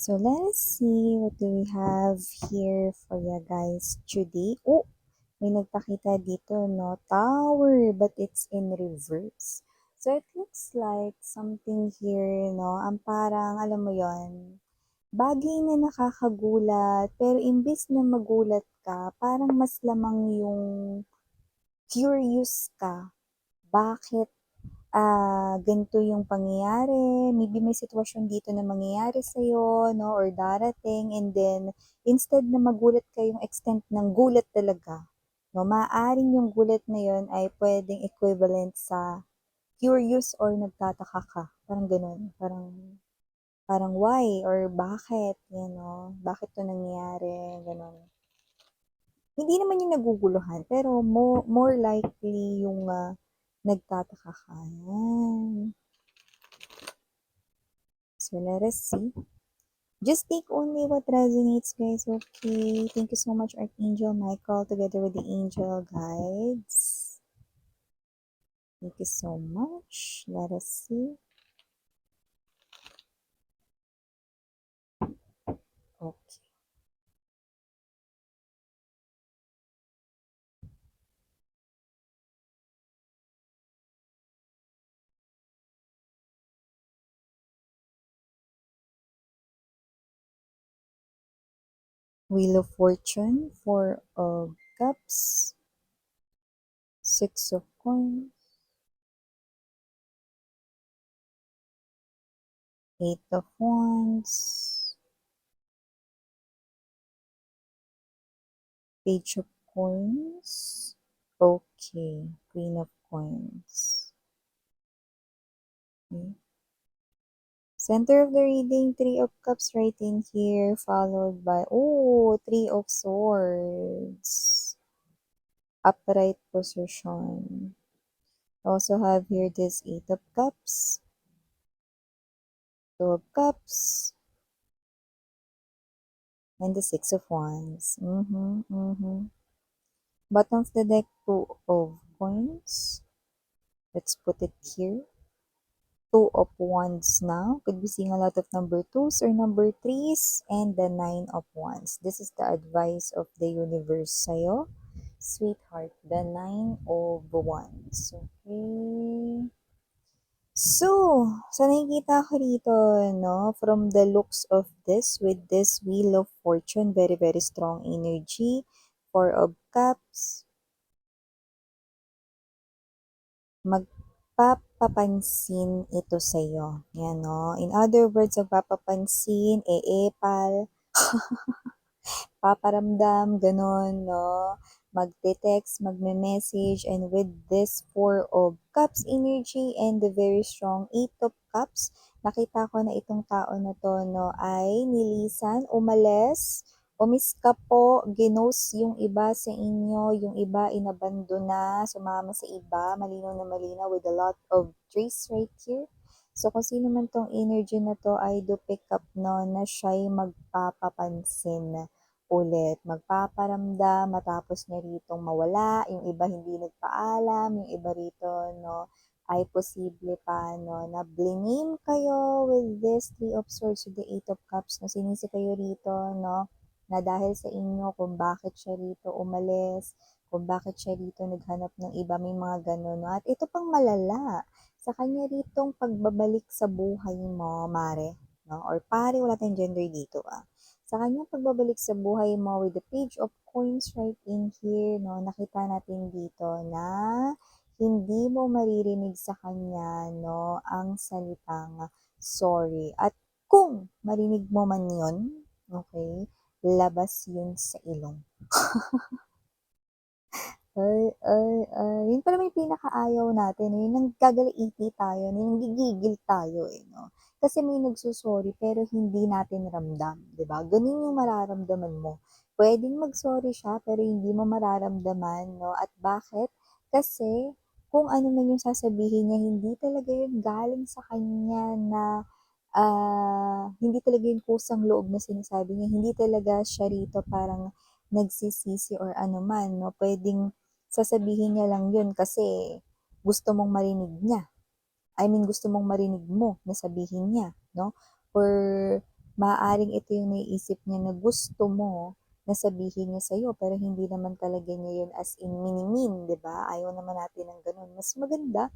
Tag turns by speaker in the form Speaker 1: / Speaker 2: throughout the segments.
Speaker 1: So let us see what do we have here for you guys today. Oh, may nagpakita dito, no? Tower, but it's in reverse. So it looks like something here, no? Ang parang, alam mo yon, bagay na nakakagulat, pero imbis na magulat ka, parang mas lamang yung curious ka. Bakit ganito yung pangyayari, maybe may sitwasyon dito na mangyayari sa'yo, no, or darating, and then, instead na magulat ka yung extent ng gulat talaga, no, maaaring yung gulat na yun ay pwedeng equivalent sa curious or nagtataka ka, parang ganun, parang why, or bakit, bakit to nangyayari, ganun. Hindi naman yung naguguluhan, pero more likely yung nagtataka ka. Yan. So let us see. Just take only what resonates, guys. Okay. Thank you so much, Archangel Michael, together with the angel guides. Thank you so much. Let us see. Okay. Wheel of Fortune, Four of Cups, Six of Coins, Eight of Wands, Page of Coins. Okay, Queen of Coins. Okay. Center of the reading, Three of Cups right in here, followed by, Three of Swords. Upright position. Also have here this Eight of Cups, Two of Cups, and the Six of Wands. Bottom of the deck, Two of Coins. Let's put it here. Two of Wands now. Could be seeing a lot of number twos or number threes, and the Nine of Wands. This is the advice of the universe sa'yo, sweetheart. The Nine of Wands. Okay. So, sa nakikita ko rito, no, from the looks of this, with this Wheel of Fortune, very, very strong energy. Four of Cups. Magpapapansin ito sa'yo. Yan, no? In other words, magpapapansin, eepal, paparamdam, ganun, no? Magte-text, magme-message, and with this Four of Cups energy and the very strong Eight of Cups, nakita ko na itong tao na to, no, ay nilisan, umalis, umiska po, ginos yung iba sa inyo, yung iba inabandona, sumama sa iba, malinaw na malinaw with a lot of trees right here. So, kung sino man tong energy na to, ay do pick up, no, na siya'y magpapapansin ulit, magpaparamdam matapos niya ritong mawala, yung iba hindi nagpaalam, yung iba rito, no, ay posible pa, no, na blame kayo with this Three of Swords with the Eight of Cups, no, sinisi kayo rito, no, na dahil sa inyo kung bakit siya rito umalis, kung bakit siya rito naghanap ng iba, may mga ganun, no, at ito pang malala, sa kanya ritong pagbabalik sa buhay mo, mare, no, or pare, wala tayong gender dito, sa kanyang pagbabalik sa buhay mo with the Page of Coins right in here, no, nakita natin dito na hindi mo maririnig sa kanya, no, ang salitang sorry. At kung marinig mo man yun, okay, labas yun sa ilong. Yun pala may pinakaayaw natin, eh, yung nanggagalaiti tayo, nanggigigil tayo, eh, no? Kasi may nagsusorry pero hindi natin ramdam, di ba? Ganun yung mararamdaman mo. Pwedeng mag-sorry siya pero hindi mo mararamdaman, no? At bakit? Kasi kung ano man yung sasabihin niya, hindi talaga yun galing sa kanya na hindi talaga yun kusang loob na sinasabi niya. Hindi talaga siya rito parang nagsisisi or ano man, no? Pwedeng sasabihin niya lang yun kasi gusto mong marinig niya. I mean, gusto mong marinig mo na sabihin niya, no? Or Maaaring ito yung naiisip niya na gusto mo na sabihin niya sa'yo pero hindi naman talaga niya yun as in minimin, 'di ba? Ayaw naman natin ng gano'n. Mas maganda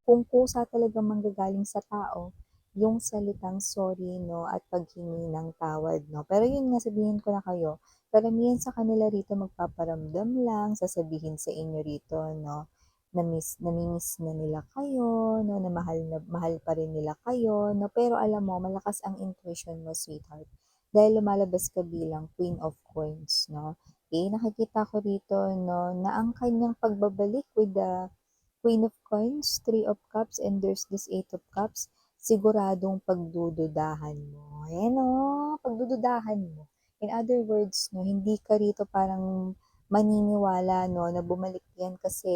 Speaker 1: kung kusa talagang manggagaling sa tao yung salitang sorry 'no at paghingi ng tawad 'no. Pero yun nga sabihin ko na kayo, karamihan sa kanila rito magpaparamdam lang, sasabihin sa inyo rito 'no, nami-miss na nila kayo 'no, na mahal pa rin nila kayo 'no. Pero alam mo malakas ang intuition mo sweetheart, dahil lumalabas ka bilang Queen of Coins 'no. Nakikita ko rito 'no na ang kanyang pagbabalik with the Queen of Coins, Three of Cups, and there's this Eight of Cups, siguradong pagdududahan mo. Ayan o, pagdududahan mo. In other words, no, hindi ka rito parang maniniwala no, na bumalik yan kasi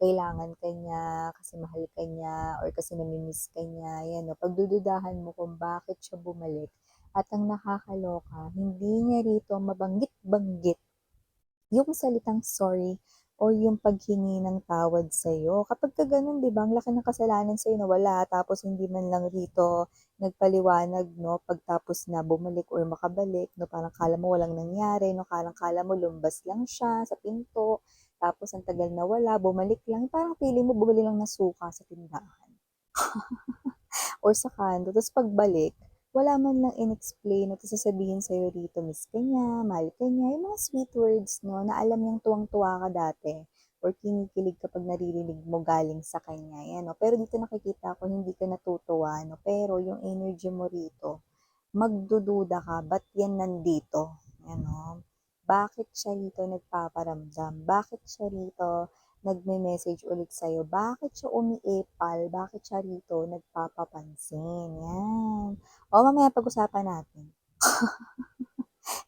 Speaker 1: kailangan ka niya, kasi mahal ka niya, or kasi namimiss ka niya. Yan, no, pagdududahan mo kung bakit siya bumalik. At ang nakakaloka, hindi niya rito mabanggit-banggit yung salitang sorry or yung paghingi ng tawad sa'yo. Kapagka gano'n 'di ba, ang laki ng kasalanan sa'yo na wala tapos hindi man lang rito nagpaliwanag 'no, pagtapos na bumalik or makabalik 'no, parang akala mo walang nangyari 'no, parang akala mo lumbas lang siya sa pinto, tapos ang tagal na wala, bumalik lang, parang feeling mo bumili lang ng suka sa tindahan or sa kanto. Tapos pagbalik, wala man lang in-explain at sasabihin sa'yo rito, miss ka niya, mahal ka niya, yung mga sweet words, no, na alam niyang tuwang-tuwa ka dati or kinikilig kapag naririnig mo galing sa kanya. Yan, no? Pero dito nakikita ko, hindi ka natutuwa, no? Pero yung energy mo rito, magdududa ka, ba't yan nandito? Ano? Bakit siya rito nagpaparamdam? Bakit siya rito nagme-message ulit sa'yo? Bakit siya umiepal? Bakit siya rito nagpapapansin? Yan. O, mamaya pag-usapan natin.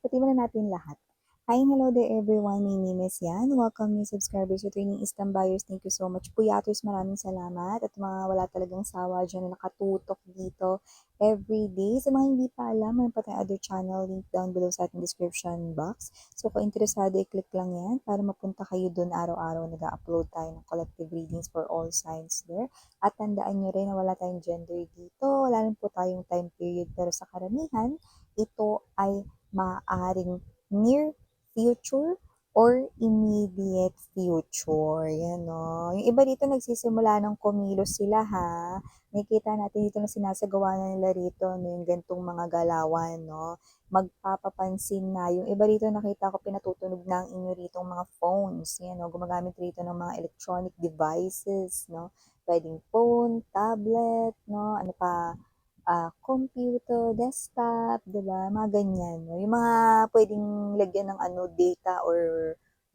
Speaker 1: Pati na natin lahat. Hi and hello there everyone, my name is Yan. Welcome new subscribers to Training Eastern Buyers. Thank you so much. Puyaters, maraming salamat. At mga wala talagang sawa dyan na nakatutok dito every day. Sa mga hindi pa alam, mayroon pa tayong other channel, link down below sa ating description box. So kung interesado, i-click lang yan para mapunta kayo dun araw-araw. Nag-upload tayo ng collective readings for all signs there. At tandaan nyo rin na wala tayong gender dito. Wala rin po tayong time period. Pero sa karamihan, ito ay maaaring near future or immediate future. Yan, no? Yung iba dito nagsisimula ng kumilos sila, ha? Nakikita natin dito na sinasagawa na nila rito, no, yung gantong mga galawan, no? Magpapapansin na. Yung iba rito nakita ko pinatutunog na ang inyo rito mga phones. Yan, no? Gumagamit rito ng mga electronic devices, no? Pwedeng phone, tablet, no? Ano pa, computer, desktop, 'di ba? Mga ganyan, no? Yung mga pwedeng lagyan ng ano, data or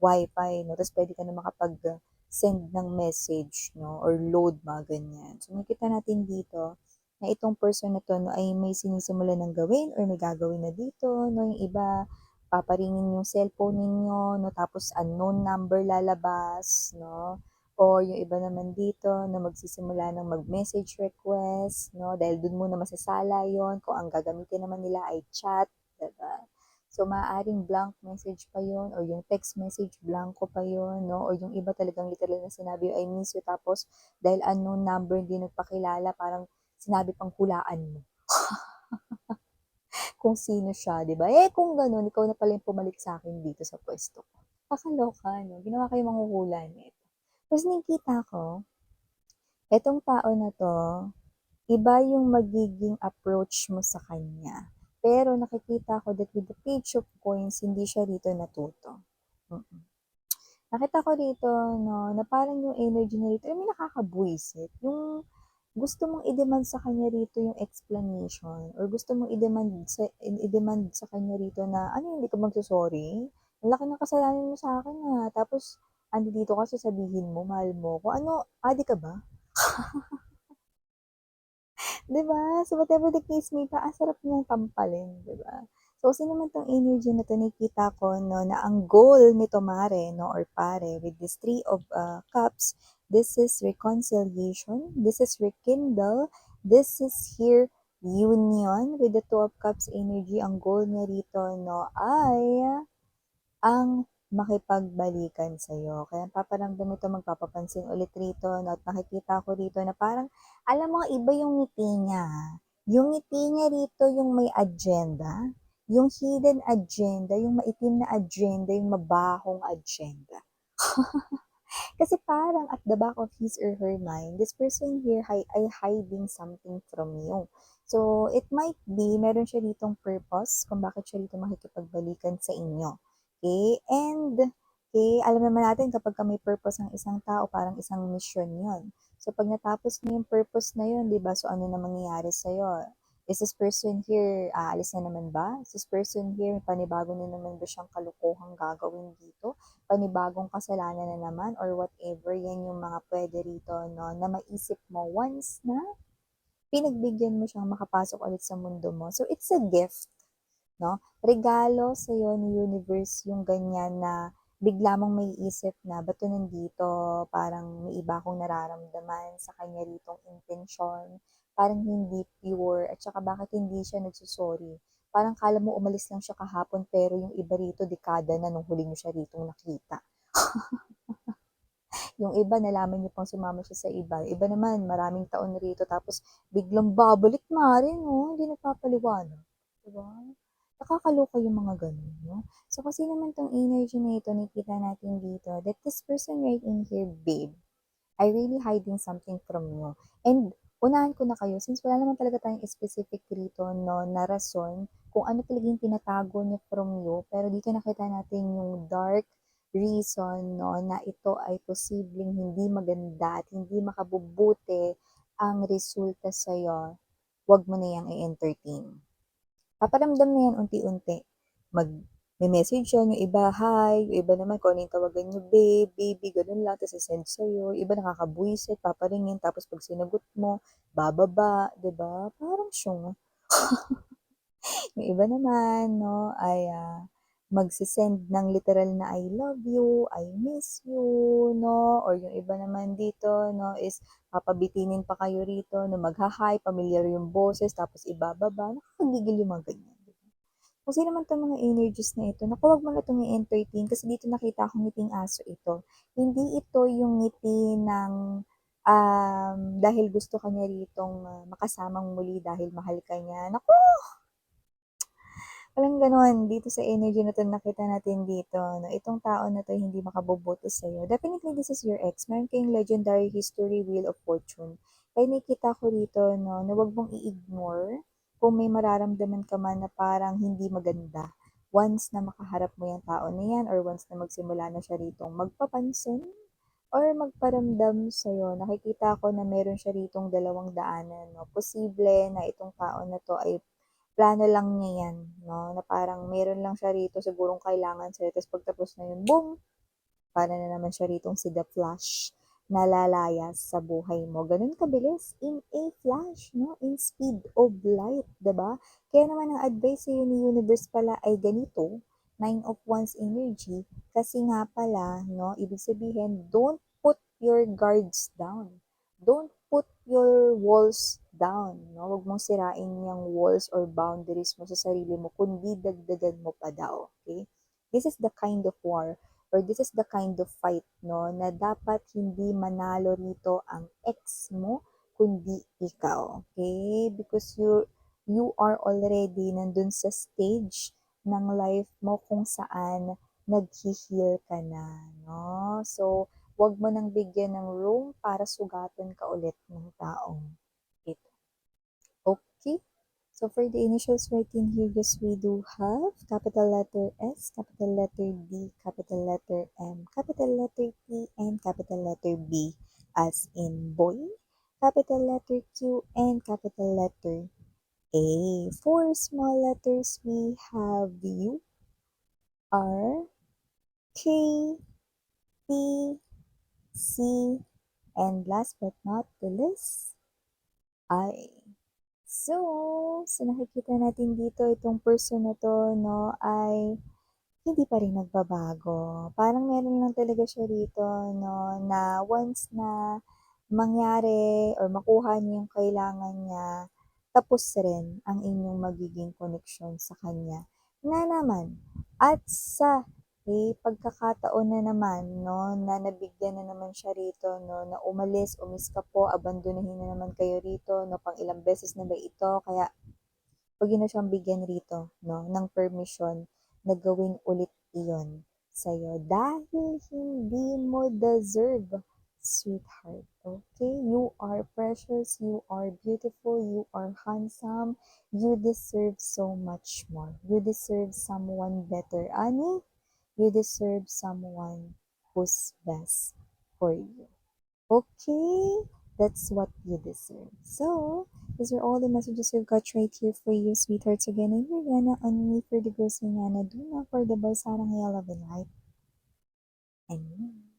Speaker 1: wifi, no? Tapos pwede ka na makapag-send ng message, no? Or load, mga ganyan. So, makikita natin dito na itong person na to, no, ay may sinisimula ng gawin or may gagawin na dito, no? Yung iba, paparingin yung cellphone ninyo, no? Tapos unknown number lalabas, no? O yung iba naman dito na magsisimula ng mag-message request, no? Dahil dun muna masasala yon kung ang gagamitin naman nila ay chat, diba? So, maaaring blank message pa yon or yung text message blanco pa yon, no? Or yung iba talagang literal na sinabi, I miss you, tapos dahil unknown number, hindi nagpakilala, parang sinabi pang hulaan mo kung sino siya, di ba? Kung ganun, ikaw na pala yung pumalik sa akin dito sa pwesto ko. Kakaloka, no? Ginawa kayo manghuhulan. Tapos nakikita ko, etong tao na 'to, iba yung magiging approach mo sa kanya. Pero nakikita ko that with the page of coins, hindi siya rito natuto. Mm. Nakita ko rito 'no, na parang yung energy niya rito, may nakakabwisit. Yung gusto mong i-demand sa kanya rito yung explanation or gusto mong i-demand sa kanya rito na, "Ano hindi ka magso-sorry? Ang laki ng kasalanan mo sa akin, tapos andito ka sasabihin mo mahal mo ko. Ano, adik ka ba?" 'Di ba? So, whatever the case may pa, ang sarap niyang tampalin, 'di ba? So, sino man 'tong energy na 'to, nakikita ko 'no, na ang goal nito mare 'no, or pare with this Three of Cups, this is reconciliation, this is rekindle, this is here union with the Two of Cups energy. Ang goal niya rito 'no, ay ang makipagbalikan sa'yo. Kaya paparamdam ito, magpapapansin ulit rito 'no, at nakikita ko rito na parang, alam mo, iba yung ngiti niya. Yung ngiti niya rito yung may agenda, yung hidden agenda, yung maitim na agenda, yung mabahong agenda. Kasi parang at the back of his or her mind, this person here ay hiding something from you. So, it might be, meron siya ditong purpose kung bakit siya dito makikipagbalikan sa inyo. Okay? And, okay, alam naman natin kapag may purpose ang isang tao, parang isang mission yon. So, pag natapos mo yung purpose na yun, di ba? So, ano na mangyayari sa'yo? Is this person here, aalis na naman ba? Is this person here, panibago na naman ba siyang kalukuhang gagawin dito? Panibagong kasalanan na naman or whatever, yan yung mga pwede rito, no, na maisip mo once na pinagbigyan mo siyang makapasok ulit sa mundo mo. So, it's a gift, no? Regalo sa iyo ni universe yung ganyan na bigla mong may isip na ba't to nandito, parang may iba akong nararamdaman sa kanya ritong intensyon, parang hindi pure, at saka bakit hindi siya nagsusorry. Parang kala mo umalis lang siya kahapon pero yung iba rito dekada na nung huli niyo siya ritong nakita. Yung iba nalaman niyo pang sumama siya sa iba. Iba naman maraming taon rito tapos biglang babalik mare 'no, hindi nagpapaliwanag, 'di ba? Nakakaloka yung mga gano'n 'no. So kasi naman 'tong energy na ito nakikita natin dito that this person right in here, babe, I really hiding something from you. And unahan ko na kayo since wala naman talaga tayong specific rito 'no, na rason kung ano talaga yung tinatago niya from you, pero dito nakita natin yung dark reason 'no, na ito ay posibleng hindi maganda at hindi makabubuti ang resulta sa'yo, 'wag mo na yang i-entertain. Paparamdam na yan unti-unti. May-message yan, yung iba, hi, yung iba naman, kung ano yung tawagan nyo, babe, baby, ganun lang, tapos send sa'yo. Yung iba nakakabuisit, paparingin, tapos pag sinagot mo, bababa, 'di ba? Parang syong. Yung iba naman, no, ay magsisend ng literal na I love you, I miss you, no, or yung iba naman dito, no, is papabitinin pa kayo rito, no, magha-hi, pamilyar yung boses, tapos ibababa, nakakagigil yung mga ganyan. Kasi naman itong mga energies na ito, naku, wag mo na itong i-entertain kasi dito nakita akong ngiting aso ito. Hindi ito yung ngiti ng dahil gusto ka niya ritong makasamang muli dahil mahal ka niya. Naku, walang gano'n dito sa energy na 'to nakita natin dito 'no, itong tao na 'to hindi makaboboto sa'yo. Definitely this is your ex, meron kayong legendary history, wheel of fortune. Kaya nakikita ko rito 'no, na 'wag mong i-ignore kung may mararamdaman ka man na parang hindi maganda. Once na makaharap mo yung tao na yan or once na magsimula na siya ritong magpapansin or magparamdam sa'yo, nakikita ko na meron siya ritong dalawang daanan 'no. Posible na itong tao na 'to ay plano lang niya 'yan 'no, na parang meron lang siya rito sigurong kailangan sa'yo tapos pagtapos na yun, boom! Para na naman siya ritong si The Flash na lalayas sa buhay mo. Gano'n kabilis, in a flash 'no, in speed of light, 'di ba? Kaya naman ang advice sa'yo ni universe pala ay ganito, Nine of Wands energy, kasi nga pala 'no, ibig sabihin, don't put your guards down. Don't put your walls down 'no, wag mong sirain yung walls or boundaries mo sa sarili mo kundi dagdagan mo pa daw, okay? This is the kind of war or this is the kind of fight, no, na dapat hindi manalo rito ang ex mo, kundi ikaw. Okay? Because you are already nandun sa stage ng life mo kung saan nag-heal ka na, no? So, wag mo nang bigyan ng room para sugatan ka ulit ng taong ito. Okay? So for the initials right in here, yes, we do have capital letter S, capital letter D, capital letter M, capital letter T, and capital letter B as in boy, capital letter Q, and capital letter A. For small letters, we have U, R, K, P, C, and last but not the least, I. So nakikita natin dito itong person na 'to 'no, ay hindi pa rin nagbabago. Parang meron lang talaga siya rito 'no, na once na mangyari or makuha niya yung kailangan niya, tapos rin ang inyong magiging koneksyon sa kanya na naman. At sa Okay, pagkakataon na naman 'no, na nabigyan na naman siya rito 'no, na umis ka po, abandonahin na naman kayo rito 'no, pang-ilang beses na ba ito kaya 'wag niyo na siyang bigyan rito 'no, ng permission na gawin ulit iyon sa'yo dahil hindi mo deserve, sweetheart, okay? You are precious, you are beautiful, you are handsome, you deserve so much more. You deserve someone better, ani. You deserve someone who's best for you. Okay? That's what you deserve. So, these are all the messages we've got right here for you, sweethearts. Again, I'm Mariana, on me for the girls Yana, Duna for the boys, Sarang Yellow and Light, and me.